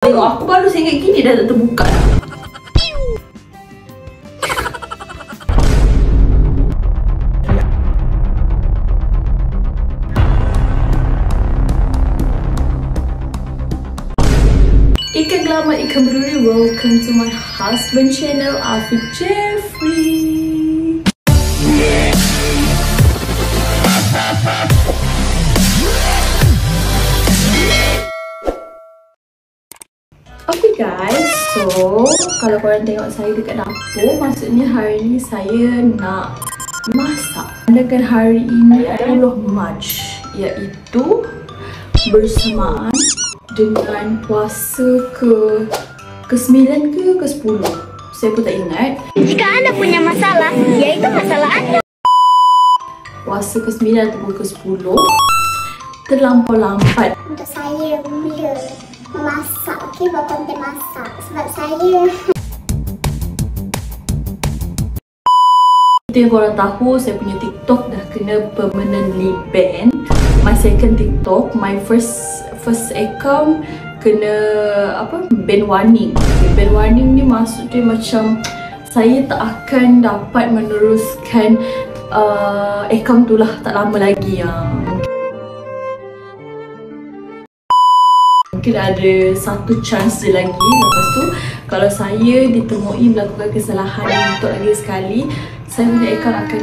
Tengok aku baru singgit gini dah tak terbuka dah. Ikan Glamour, Ikan Berduri, welcome to my husband channel, Afiq Jeffrey. Okay guys, so kalau korang tengok saya dekat dapur, maksudnya hari ni saya nak masak. Dan hari ini adalah March, iaitu bersamaan dengan puasa ke-9 ke ke-10. Saya pun tak ingat. Jika anda punya masalah, iaitu masalah anda. Puasa ke-9 ataupun ke-10 terlampau lambat. Untuk saya mula memasak, okey, buat konten masak. Sebab saya Itu yang korang tahu, saya punya TikTok dah kena permanently ban. My second TikTok, my first account kena ban warning. Okay, ban warning ni maksudnya macam saya tak akan dapat meneruskan account tu lah tak lama lagi Mungkin ada satu chance je lagi. Lepas tu kalau saya ditemui melakukan kesalahan untuk lagi sekali, saya punya account akan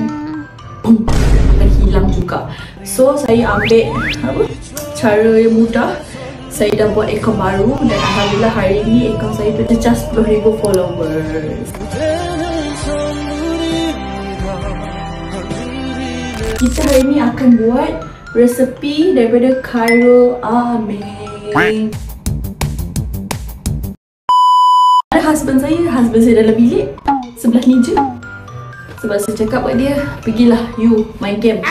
hilang juga. So saya ambil cara yang mudah. Saya dah buat account baru dan alhamdulillah hari ni account saya pecah 10,000 followers. Kita hari ni akan buat resepi daripada Khairul Amin. Ada husband saya dalam bilik sebelah ni je. Sebab saya cakap kat dia, pergilah you main game.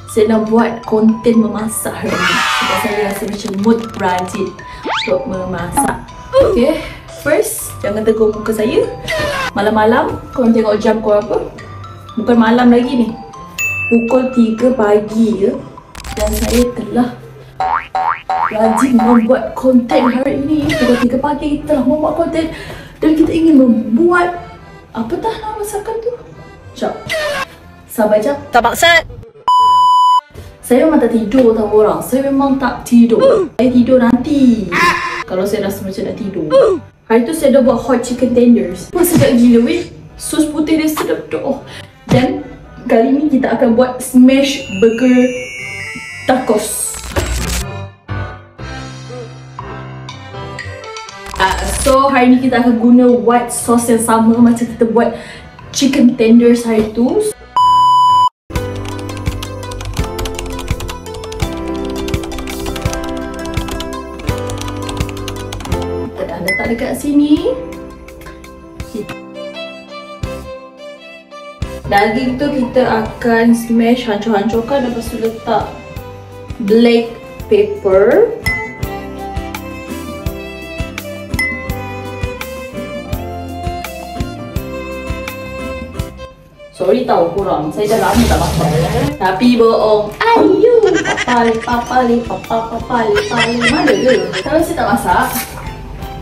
Saya nak buat konten memasak hari ni. Sebab saya rasa macam mood rajin untuk memasak. Okay, first jangan tegur muka saya. Malam-malam korang tengok jam korang apa? Bukan malam lagi ni, pukul 3 pagi je. Dan saya telah rajin membuat konten hari ini. Pukul 3 pagi kita telah membuat konten. Dan kita ingin membuat apa dah nama masakan tu? Sekejap, sabar jap. Tak maksud. Saya memang tak tidur tahu orang. Saya memang tak tidur. Saya tidur nanti kalau saya rasa macam nak tidur. Hari tu saya dah buat hot chicken tenders. Wah, sedap gila weh. Sos putih dia sedap tu. Dan kali ni kita akan buat smash burger tacos. So hari ni kita akan guna white sauce yang sama macam kita buat chicken tenders hari tu. Kita dah letak dekat sini. Daging tu kita akan smash, hancur-hancurkan, lepas tu letak black pepper. Sorry tahu korang, saya dah lama tak masak. Tapi bohong. Ayu, papali. Mana ke? Kalau saya tak masak,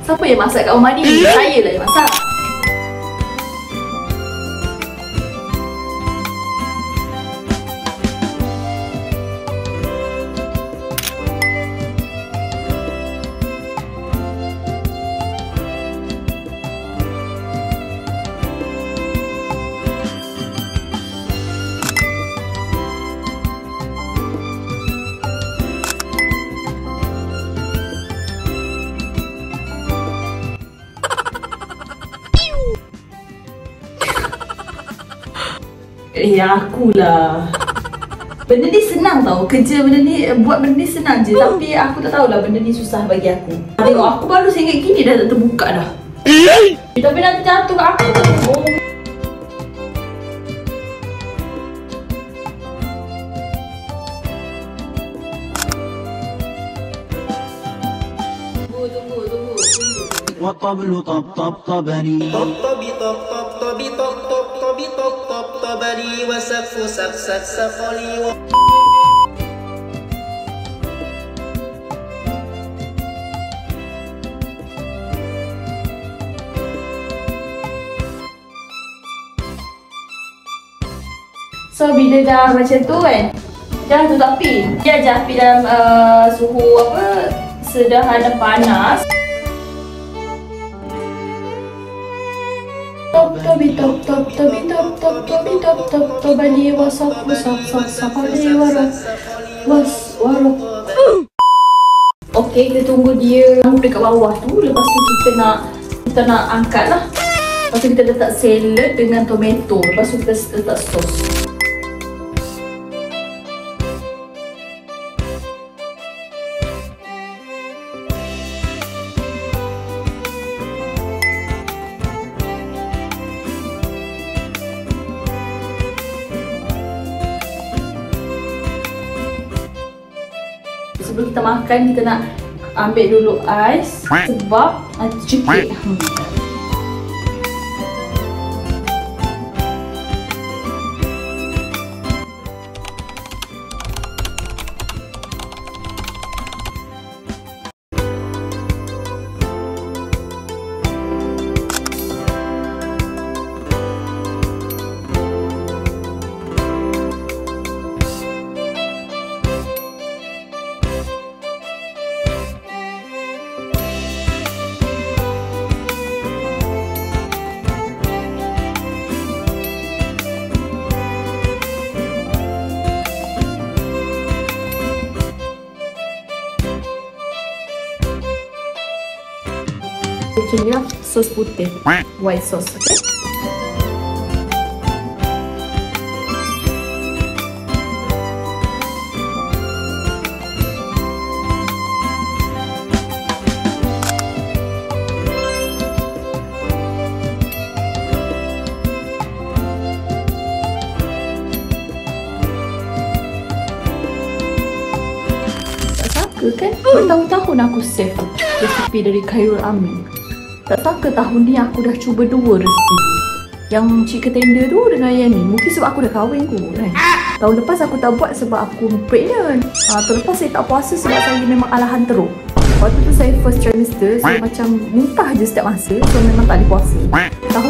siapa yang masak kat rumah ni? Saya lah yang masak. Akulah. Benda ni senang tau. Kerja benda ni, buat benda ni senang je. Tapi aku tak tahulah benda ni susah bagi aku. Tengok aku baru singgit gini dah tak terbuka dah. Tapi nanti jatuh kat aku. Tunggu. والطبل طبطبني طبطبني وسقف سقسقني So bila dah macam tu kan, jangan tutup api. Dia ajar api dalam suhu apa, sederhana panas. Top tobi top top tobi top top tobi top top tobali wasap wasap wasap ali warok was warok. Okey, kita tunggu dia dekat bawah tu. Lepas tu kita nak angkat lah. Lepas tu kita letak salad dengan tomato. Lepas tu kita letak sos. Sebelum kita makan, kita nak ambil dulu ais sebab cekik. Macam ni lah, sos putih, white sauce, okay? Tak sangka kan, bertahun-tahun aku save resipi dari Khairul Amin. Tak sangka tahun ni aku dah cuba 2 resipi. Yang Cik Ketenda tu dengan yang ni. Mungkin sebab aku dah kahwin kot kan. Tahun lepas aku tak buat sebab aku pregnant. Tahun lepas saya tak puasa sebab saya memang alahan teruk. Waktu tu saya first trimester, saya macam muntah je setiap masa. So memang tak boleh puasa. Tahun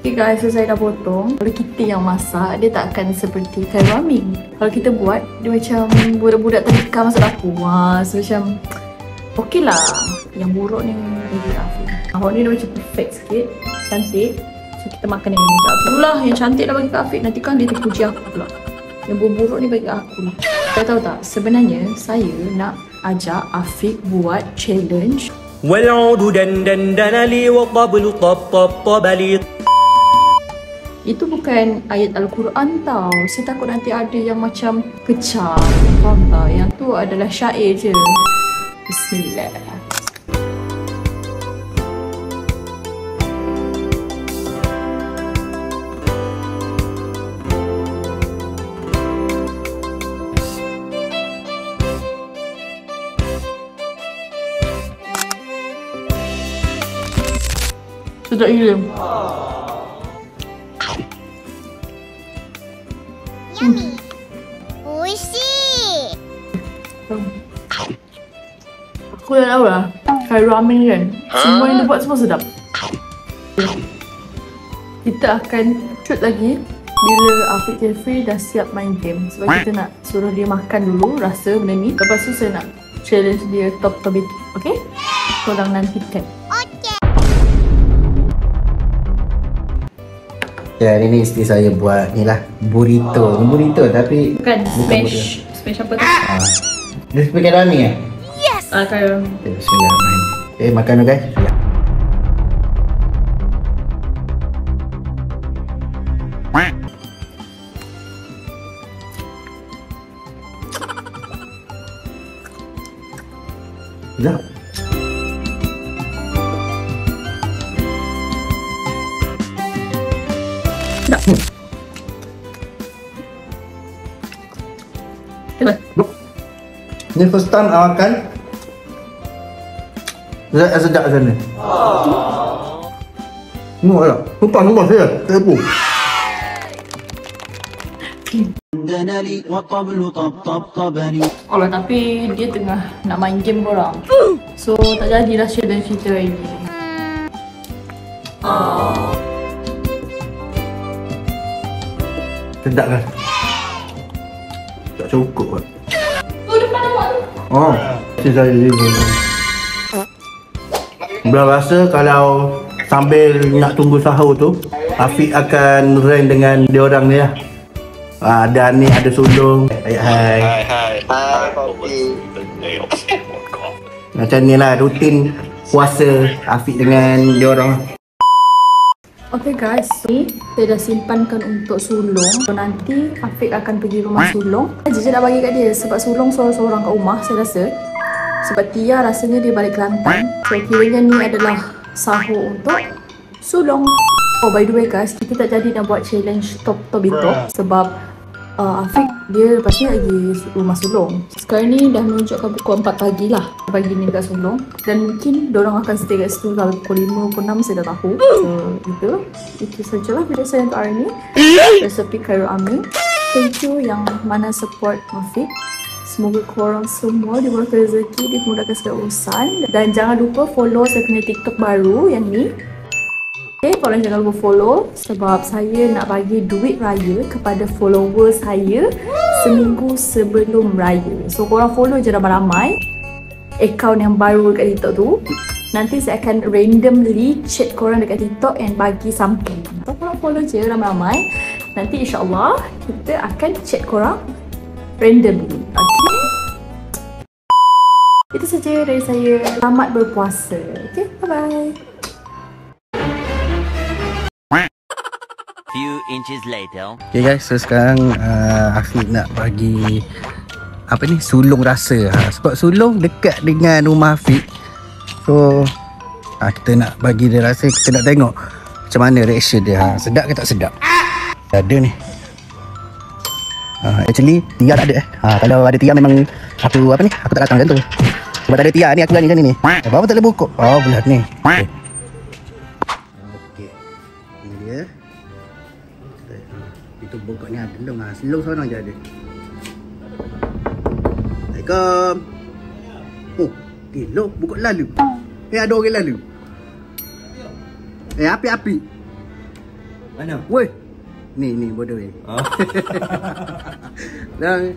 Okay guys, so saya dah potong. Kalau kita yang masak, dia tak akan seperti Khairul Amin. Kalau kita buat, dia macam budak-budak terdekar masuk dapur. So macam okey lah. Yang buruk ni bagi Afiq. Awak ni dah macam perfect sikit, cantik. So kita makan yang ni dulu lah. Yang cantik dah bagi Kak Afiq. Nanti kan dia terpuji aku pula. Yang buruk ni bagi aku lah. Kau tahu tak, sebenarnya saya nak ajak Afiq buat challenge. والعود دندن لي والطبل طب طب طب لي. Itu bukan ayat Al-Quran tau. Saya takut nanti ada yang macam kecam. Faham tak? Yang tu adalah syair je. Bismillah. Sedap gila. Yummy. Oishi. Aku dah tahu lah, Khairul Amin kan, semua yang dia buat semua sedap. Kita akan shoot lagi bila Afiq Jeffrey dah siap main game. Sebab kita nak suruh dia makan dulu, rasa benda ni. Lepas tu saya nak challenge dia top itu. Okay? Korang nantikan. Ya, ini isteri saya buat ni lah, burrito. Ni burrito tapi Bukan smash. Smash apa tu? Dia seperti Khairul Amin ya? Khairul. Okay, bismillahirrahmanirrahim. Makan dulu guys. Sedap. Ni first time awak makan sedap macam ni. Semua lah. Sumpah saya tepu. دندن لي والطبل طب طب طب لي. Kalau tapi dia tengah nak main game korang. So tak jadilah share dan cerita hari ni. Sedap kan? Tak cukup kan? Oh, depan awak tu. Oh, saya juga. Belah rasa kalau sambil nak tunggu sahur tu, Afiq akan rent dengan dia orang ni lah. Ada ni, ada sulung. Hai. Macam ni lah rutin puasa Afiq dengan dia orang. Okay guys, ni saya dah simpankan untuk sulung. So, nanti Afiq akan pergi rumah sulung. Jijik nak bagi kat dia sebab sulung seorang-seorang kat rumah saya rasa. Sebab Tia rasanya dia balik Kelantan. So kiranya ni adalah sahur untuk sulung. Oh by the way guys, kita tak jadi nak buat challenge top itu sebab Afiq dia lepas ni lagi rumah sulung. Sekarang ni dah menunjukkan pukul 4 pagi lah pagi ni dekat sulung. Dan mungkin diorang akan stay kat situ sampai pukul 5 pukul 6 saya dah tahu. So itu sajalah video saya untuk hari ni. Resepi Khairul Amin. Thank you yang mana support Afiq. Semoga korang semua dimurahkan rezeki, dimudahkan segala urusan. Dan jangan lupa follow saya punya TikTok baru yang ni. Okay, korang jangan lupa follow sebab saya nak bagi duit raya kepada follower saya seminggu sebelum raya. So korang follow je ramai-ramai akaun yang baru dekat TikTok tu. Nanti saya akan randomly chat korang dekat TikTok and bagi something. So korang follow je ramai-ramai. Nanti insyaAllah kita akan chat korang randomly. Okay? Itu saja dari saya. Selamat berpuasa. Okay, bye-bye. Few inches later. Okay guys, so sekarang Afiq nak bagi apa ni, sulung rasa. Sebab sulung dekat dengan rumah Afiq. So kita nak bagi dia rasa, kita nak tengok macam mana reaction dia. Sedap ke tak sedap? Ada ni. Actually Tia tak ada kalau ada Tia memang aku apa ni, aku tak datang macam tu. Sebab tak ada Tia ni aku berani macam ni. Bapak tak boleh buka. Oh belah ni. Okey. Ini dia. Itu bokok ni ada long selong seorang je ada. Assalamualaikum. Oh, lo bokok lalu. Ada orang lalu. Api. Mana? Woi. Ni bodoh ni. Oh. Lang.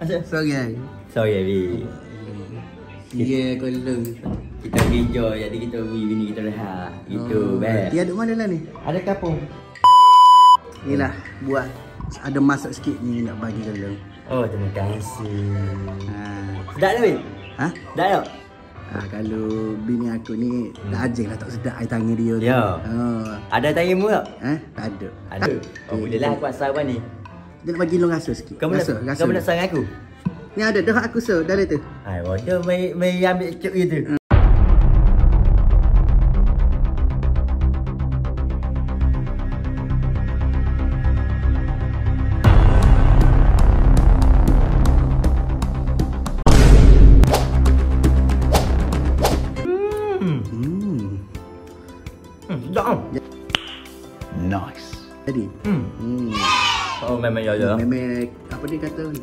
Masuk. Sorry. Bi. Dia kolong. Kita kerja jadi kita bini kita rehat. Itu best. Dia duduk mana lah ni? Ada kapung. Inilah buat ada masak sikit ni nak bagi kolong. Oh, terima kasih. Sedap tak, Bi? Sedap tak? Kalau bini aku ni tak ajeng lah, tak sedap air tangan dia tu. Ya. Ada tanganmu tak? Tak ada. Ada. Oh, boleh lah aku asal apa ni. Dia nak bagi long rasa sikit. Kamu nak sang aku? Ni ada dah aku so dah tu. Ai, bodoh mai ambil cuk gitu. Nice. Jadi. Oh memang ya. Memang apa dia kata?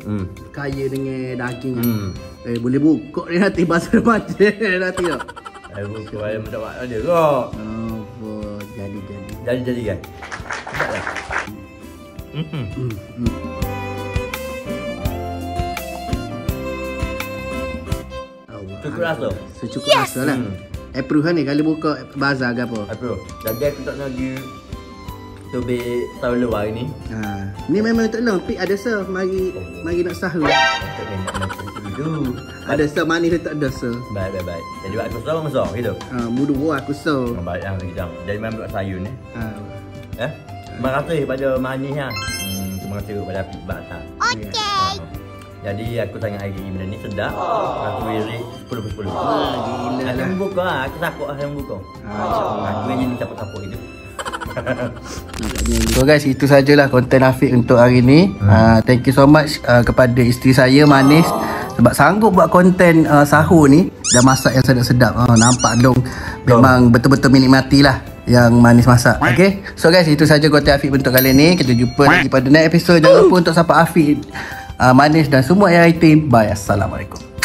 Kaya dengan daging. Boleh buka ni nanti basah macam nanti tak. Buka ayam tak buat ada kok. Oh, jadi. Jadi kan. Tak lah. Cukup rasa. Secukup rasa lah. Approve ni kalau buka bazar ke apa? Approve. Jadi aku tak nak pergi Tobe tahun luar ni. Ni memang tak long. Pik ada sah. Mari nak sahur. Ada sah manis dia tak ada sah. Baik. Jadi buat aku sah masuk gitu. Mudu buah aku sah. Baik lah kita. Jadi memang buat sayur ni. Terima kasih pada manis lah. Terima kasih kepada Afiq Bakar. Okey. Jadi aku sangat hari benda ni sedap. Aku beri 10/10. Gila Aku lah. membuka lah. Aku takut lah yang membuka. Aku yang jadi tapuk-tapuk gitu. So guys, itu sajalah konten Afiq untuk hari ni. Thank you so much kepada isteri saya Manis sebab sanggup buat konten sahur ni dan masak yang sedap-sedap. Nampak dong memang betul-betul menikmati lah yang Manis masak. Okay, so guys, itu saja konten Afiq untuk kali ni. Kita jumpa lagi pada next episode. Jangan lupa untuk support Afiq manis dan semua air item. Bye. Assalamualaikum.